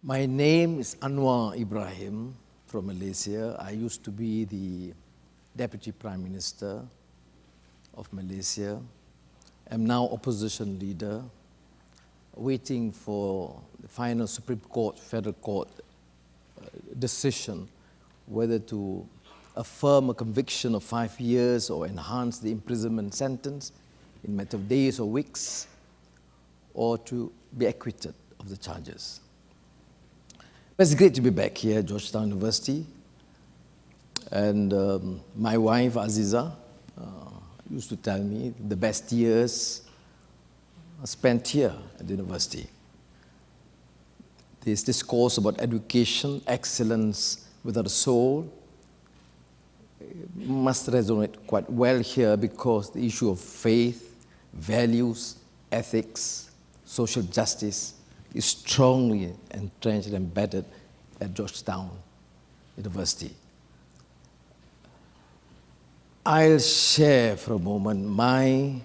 My name is Anwar Ibrahim from Malaysia. I used to be the Deputy Prime Minister of Malaysia. I'm now opposition leader, waiting for the final Supreme Court, Federal Court decision whether to affirm a conviction of 5 years or enhance the imprisonment sentence in a matter of days or weeks, or to be acquitted of the charges. It's great to be back here at Georgetown University. And my wife, Aziza, used to tell me the best years are spent here at the university. This discourse about education, excellence without a soul, must resonate quite well here because the issue of faith, values, ethics, social justice is strongly entrenched and embedded at Georgetown University. I'll share for a moment my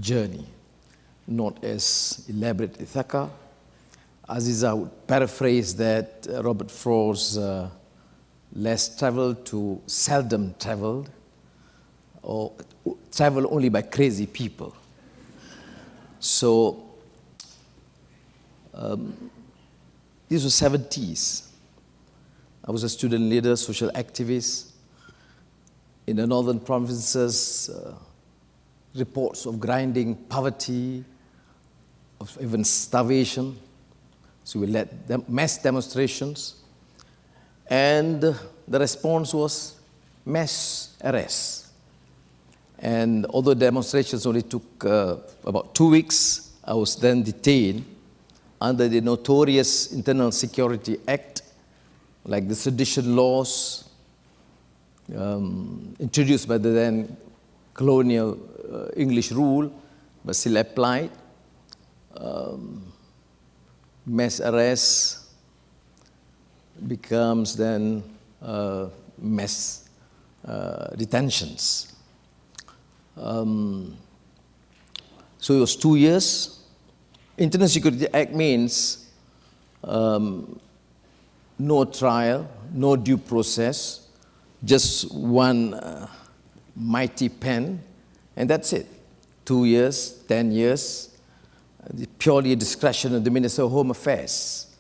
journey, not as elaborate as Ithaca. Aziza would paraphrase that Robert Frost, less traveled to seldom traveled, or travel only by crazy people. So, these were 70s. I was a student leader, social activist. In the northern provinces, reports of grinding poverty, of even starvation. So we led mass demonstrations. And the response was mass arrests. And although demonstrations only took about 2 weeks, I was then detained under the notorious Internal Security Act, like the sedition laws introduced by the then colonial English rule, but still applied. Mass arrests becomes then mass detentions. So it was 2 years. Internal Security Act means no trial, no due process, just one mighty pen, and that's it. 2 years, 10 years, purely a discretion of the Minister of Home Affairs.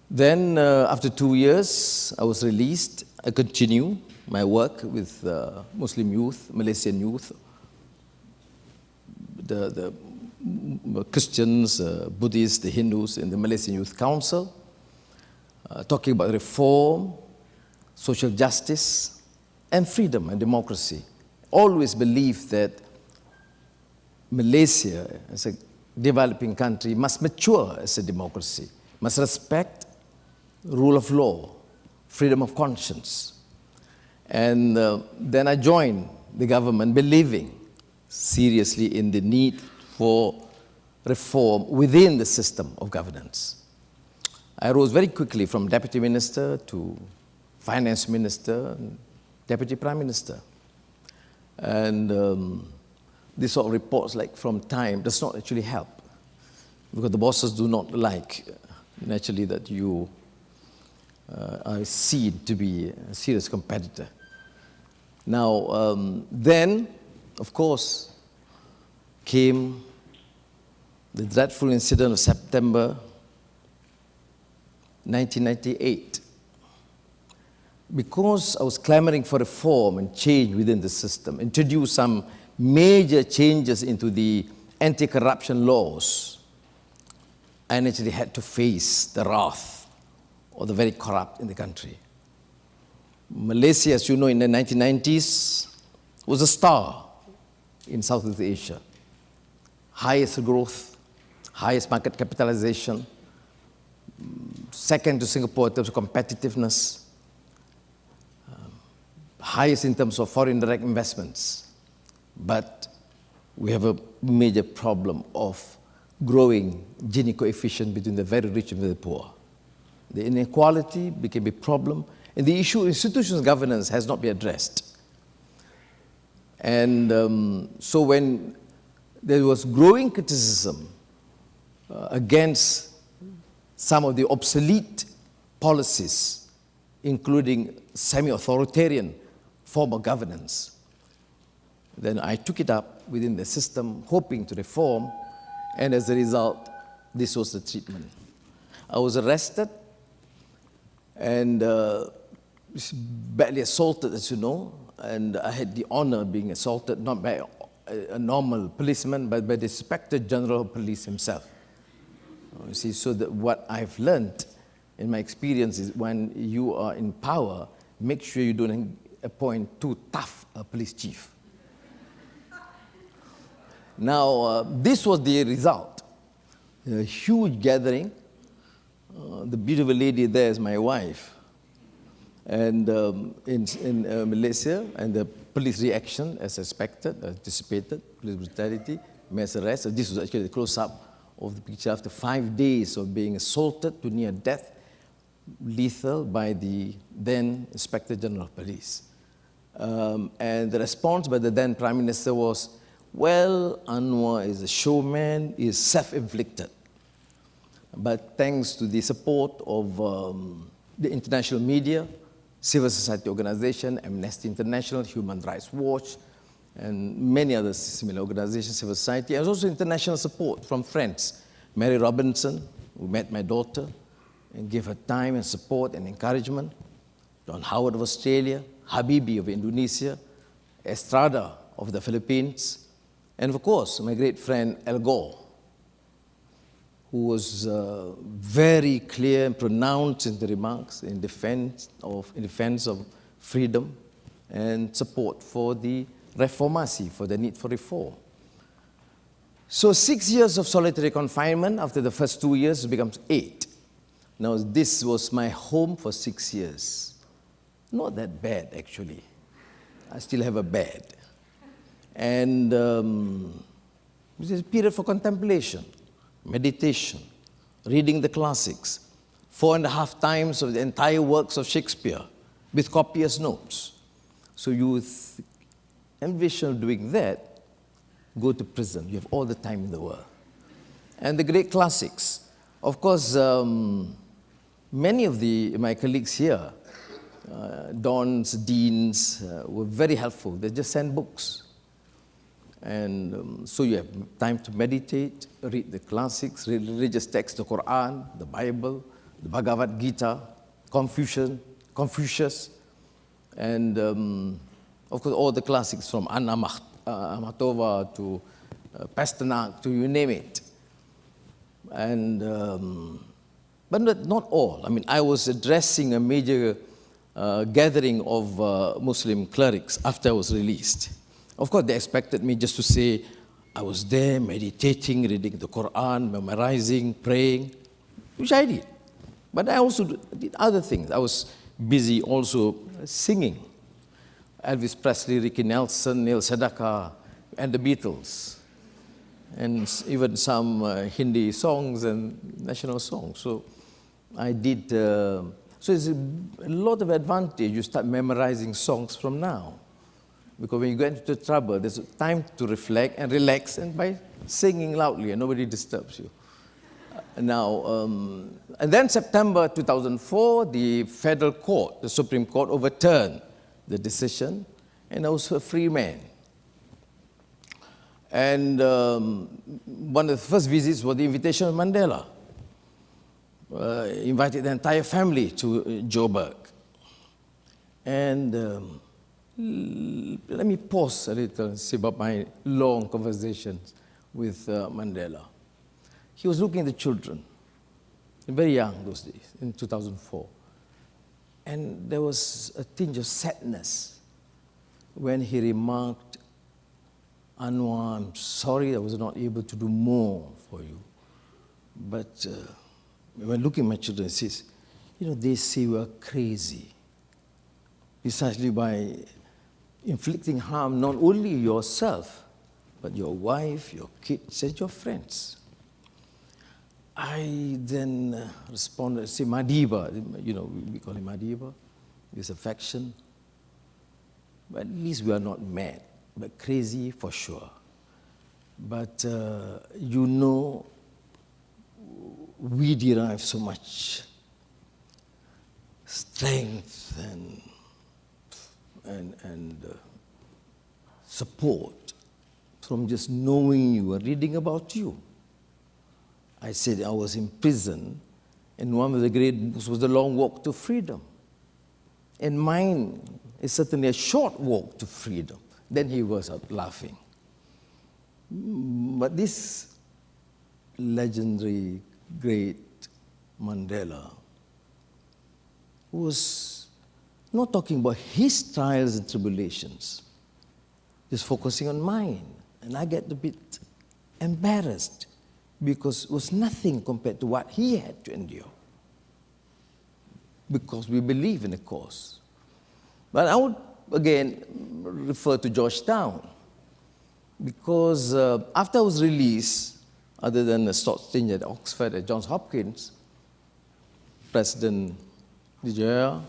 Then, after 2 years, I was released. I continued my work with Muslim youth, Malaysian youth, the Christians, Buddhists, the Hindus in the Malaysian Youth Council, talking about reform, social justice, and freedom and democracy. Always believed that Malaysia, as a developing country, must mature as a democracy, must respect rule of law, freedom of conscience. And then I joined the government believing seriously in the need for reform within the system of governance. I rose very quickly from deputy minister to finance minister and deputy prime minister. And this sort of reports like from time does not actually help, because the bosses do not like naturally that you are seen to be a serious competitor. Now, then, of course, came the dreadful incident of September 1998. Because I was clamoring for reform and change within the system, introduced some major changes into the anti-corruption laws, I naturally had to face the wrath of the very corrupt in the country. Malaysia, as you know, in the 1990s, was a star in Southeast Asia. Highest growth, highest market capitalization, second to Singapore in terms of competitiveness, highest in terms of foreign direct investments. But we have a major problem of growing Gini coefficient between the very rich and the poor. The inequality became a problem, and the issue of institutional governance has not been addressed. And so when there was growing criticism against some of the obsolete policies, including semi-authoritarian form of governance. Then I took it up within the system, hoping to reform, and as a result, this was the treatment. I was arrested and badly assaulted, as you know, and I had the honor of being assaulted not by a normal policeman, but by the Inspector General of Police himself. You see, so that what I've learned in my experience is when you are in power, make sure you don't appoint too tough a police chief. Now, this was the result. A huge gathering. The beautiful lady there is my wife. And in Malaysia, and the police reaction, as expected, anticipated, police brutality, mass arrest. This was actually the close-up of the picture after 5 days of being assaulted to near death, lethal, by the then Inspector General of Police. And the response by the then Prime Minister was, well, Anwar is a showman, is self-inflicted. But thanks to the support of the international media, civil society organizations, Amnesty International, Human Rights Watch, and many other similar organizations, civil society, and also international support from friends. Mary Robinson, who met my daughter and gave her time and support and encouragement. John Howard of Australia, Habibie of Indonesia, Estrada of the Philippines, and of course, my great friend Al Gore, who was very clear and pronounced in the remarks in defense of freedom and support for the Reformasi, for the need for reform. So 6 years of solitary confinement. After the first 2 years, it becomes 8. Now, this was my home for 6 years. Not that bad, actually. I still have a bed. And this is a period for contemplation, meditation, reading the classics, 4.5 times of the entire works of Shakespeare with copious notes. So you envision doing that, go to prison. You have all the time in the world. And the great classics. Of course, many of my colleagues here, dons, deans, were very helpful. They just sent books. And so you have time to meditate, read the classics, read religious texts, the Quran, the Bible, the Bhagavad Gita, Confucius, and of course all the classics from Anna Akhmatova to Pasternak to you name it. And, but not all. I mean, I was addressing a major gathering of Muslim clerics after I was released. Of course, they expected me just to say, I was there meditating, reading the Quran, memorizing, praying, which I did. But I also did other things. I was busy also singing. Elvis Presley, Ricky Nelson, Neil Sedaka, and the Beatles. And even some Hindi songs and national songs. So I did, so it's a lot of advantage. You start memorizing songs from now. Because when you get into trouble, there's time to reflect and relax, and by singing loudly, and nobody disturbs you. Now, and then September 2004, the federal court, the Supreme Court, overturned the decision, and I was a free man. And one of the first visits was the invitation of Mandela. Invited the entire family to Joburg. And let me pause a little and see about my long conversations with Mandela. He was looking at the children, very young those days, in 2004. And there was a tinge of sadness when he remarked, Anwar, I'm sorry I was not able to do more for you. But when looking at my children, he says, you know, they say we are crazy. Precisely by inflicting harm not only yourself, but your wife, your kids, and your friends. I then responded, say, Madiba, you know, we call him Madiba, with affection. But at least we are not mad, but crazy for sure. But you know, we derive so much strength and support from just knowing you or reading about you. I said I was in prison, and one of the great books was The Long Walk to Freedom. And mine is certainly a short walk to freedom. Then he was up laughing. But this legendary, great Mandela was not talking about his trials and tribulations, just focusing on mine. And I get a bit embarrassed because it was nothing compared to what he had to endure, because we believe in the cause. But I would, again, refer to Georgetown, because after I was released, other than a short stint at Oxford at Johns Hopkins, President De Geer,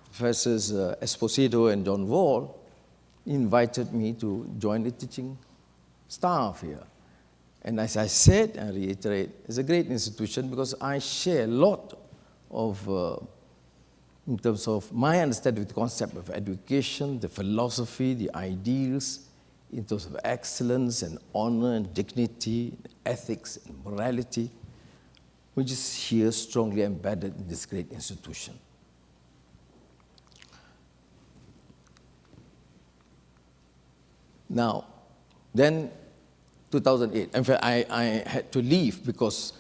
Professors Esposito and John Wall invited me to join the teaching staff here. And as I said, and reiterate, it's a great institution because I share a lot of, in terms of my understanding of the concept of education, the philosophy, the ideals, in terms of excellence and honor and dignity, ethics and morality, which is here strongly embedded in this great institution. Now, then 2008, in fact, I had to leave because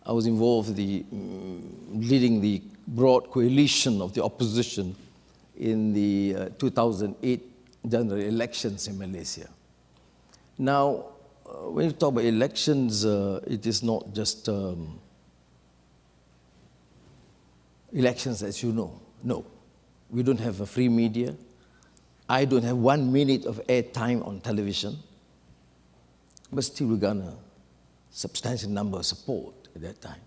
I was involved in leading the broad coalition of the opposition in the 2008 general elections in Malaysia. Now, when you talk about elections, it is not just elections as you know. No, we don't have a free media. I don't have 1 minute of airtime on television, but still we got a substantial number of support at that time.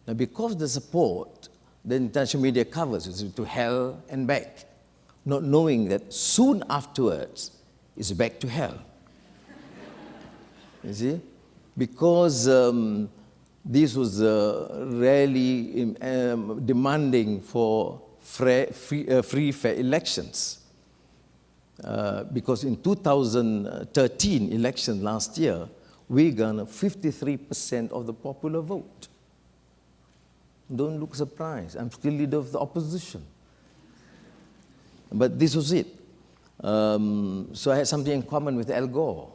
Now, because the support, the international media covers it to hell and back, not knowing that soon afterwards it's back to hell. You see? Because this was really demanding for free, fair elections. Because in 2013 election last year, we garnered 53% of the popular vote. Don't look surprised. I'm still leader of the opposition. But this was it. So I had something in common with Al Gore.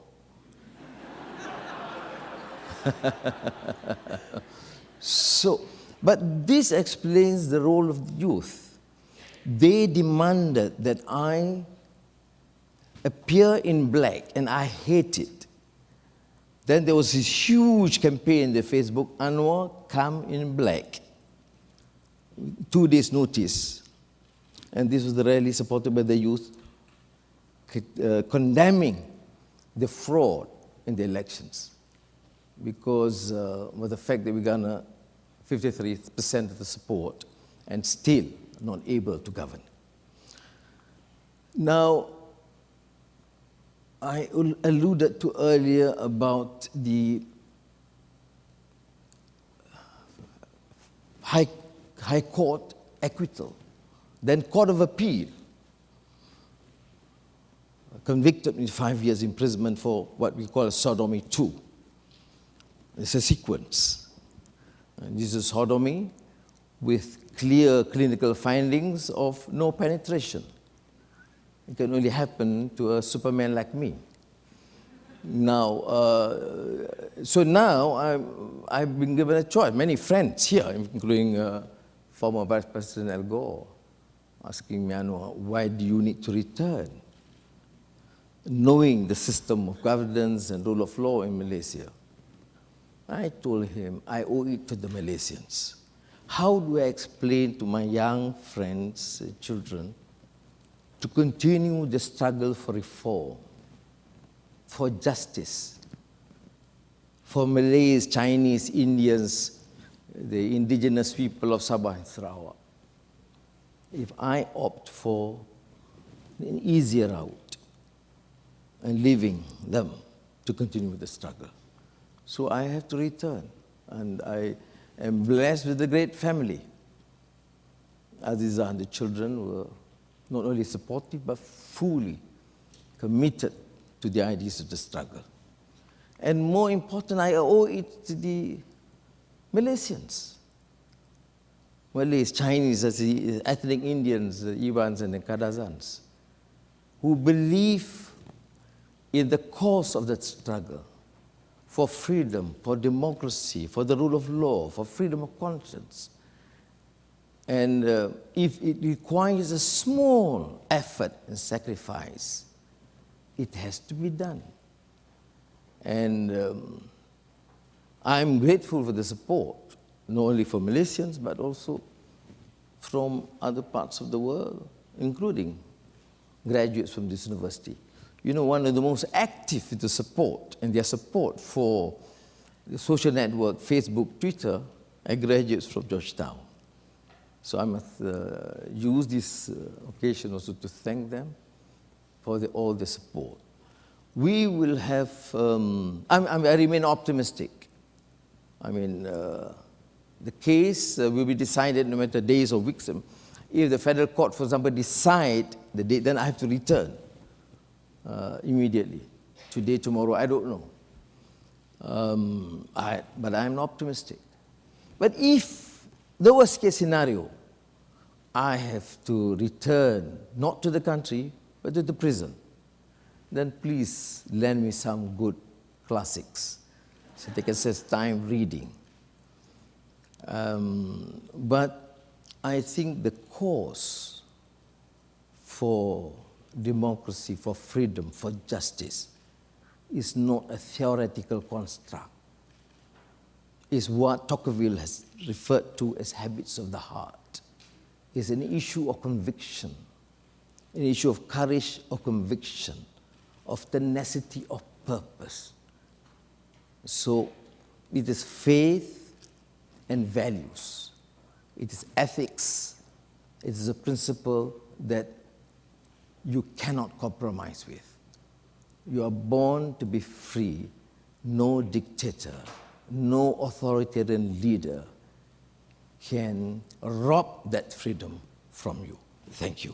But this explains the role of the youth. They demanded that I appear in black, and I hate it. Then there was this huge campaign in the Facebook, Anwar, come in black. 2 days notice. And this was rarely supported by the youth, condemning the fraud in the elections because of the fact that we got 53% of the support and still not able to govern. Now, I alluded to earlier about the High Court acquittal, then Court of Appeal, convicted me 5 years imprisonment for what we call a sodomy 2. It's a sequence. And this is sodomy with clear clinical findings of no penetration. It can only happen to a superman like me. Now, so now I've been given a choice. Many friends here, including former Vice President Al Gore, asking me, Anwar, why do you need to return? Knowing the system of governance and rule of law in Malaysia. I told him, I owe it to the Malaysians. How do I explain to my young friends, children, to continue the struggle for reform, for justice, for Malays, Chinese, Indians, the indigenous people of Sabah and Sarawak, if I opt for an easier route and leaving them to continue with the struggle? So I have to return. And am blessed with a great family. Aziza and the children were not only supportive, but fully committed to the ideas of the struggle. And more important, I owe it to the Malaysians. Malays, Chinese, ethnic Indians, Iwans and the Kadazans, who believe in the cause of that struggle for freedom, for democracy, for the rule of law, for freedom of conscience. And if it requires a small effort and sacrifice, it has to be done. And I'm grateful for the support, not only for Malaysians, but also from other parts of the world, including graduates from this university. You know, one of the most active in the support, and their support for the social network, Facebook, Twitter, are graduates from Georgetown. So I must use this occasion also to thank them for all the support. We will have, I remain optimistic. I mean, the case will be decided no matter days or weeks. If the federal court, for example, decide the date, then I have to return immediately. Today, tomorrow, I don't know. But I'm optimistic. But if the worst case scenario, I have to return, not to the country, but to the prison, then please lend me some good classics so they can spend time reading. But I think the cause for democracy, for freedom, for justice is not a theoretical construct. It's what Tocqueville has referred to as habits of the heart. It's an issue of conviction, an issue of courage of conviction, of tenacity of purpose. So it is faith and values. It is ethics. It is a principle that you cannot compromise with. You are born to be free. No dictator, no authoritarian leader can rob that freedom from you. Thank you.